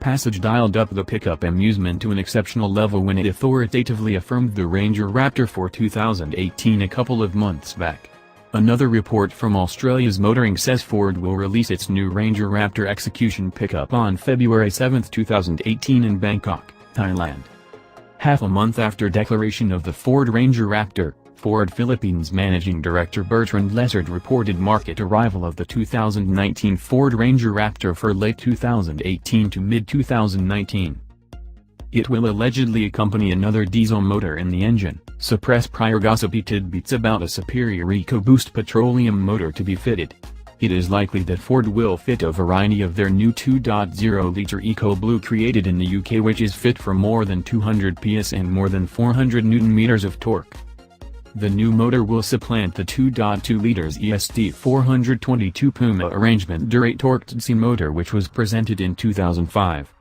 Passage dialed up the pickup amusement to an exceptional level when it authoritatively affirmed the Ranger Raptor for 2018 a couple of months back. Another report from Australia's Motoring says Ford will release its new Ranger Raptor execution pickup on February 7, 2018 in Bangkok, Thailand. Half a month after declaration of the Ford Ranger Raptor, Ford Philippines Managing Director Bertrand Lessard reported market arrival of the 2019 Ford Ranger Raptor for late 2018 to mid-2019. It will allegedly accompany another diesel motor in the engine, suppress prior gossipy tidbits about a superior EcoBoost petroleum motor to be fitted. It is likely that Ford will fit a variety of their new 2.0-liter EcoBlue created in the UK, which is fit for more than 200 PS and more than 400 Nm of torque. The new motor will supplant the 2.2 liters EST 422 Puma arrangement Durate torqued C motor which was presented in 2005.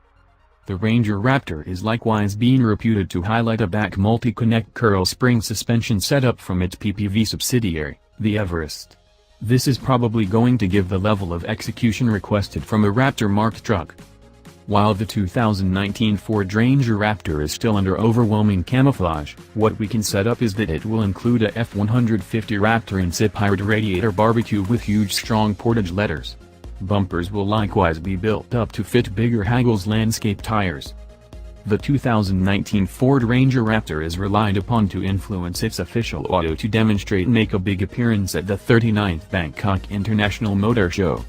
The Ranger Raptor is likewise being reputed to highlight a back multi-connect curl spring suspension setup from its PPV subsidiary, the Everest. This is probably going to give the level of execution requested from a Raptor-marked truck. While the 2019 Ford Ranger Raptor is still under overwhelming camouflage, what we can set up is that it will include a F-150 Raptor Inspired radiator barbecue with huge strong portage letters. Bumpers will likewise be built up to fit bigger Haggles landscape tires. The 2019 Ford Ranger Raptor is relied upon to influence its official auto to demonstrate and make a big appearance at the 39th Bangkok International Motor Show.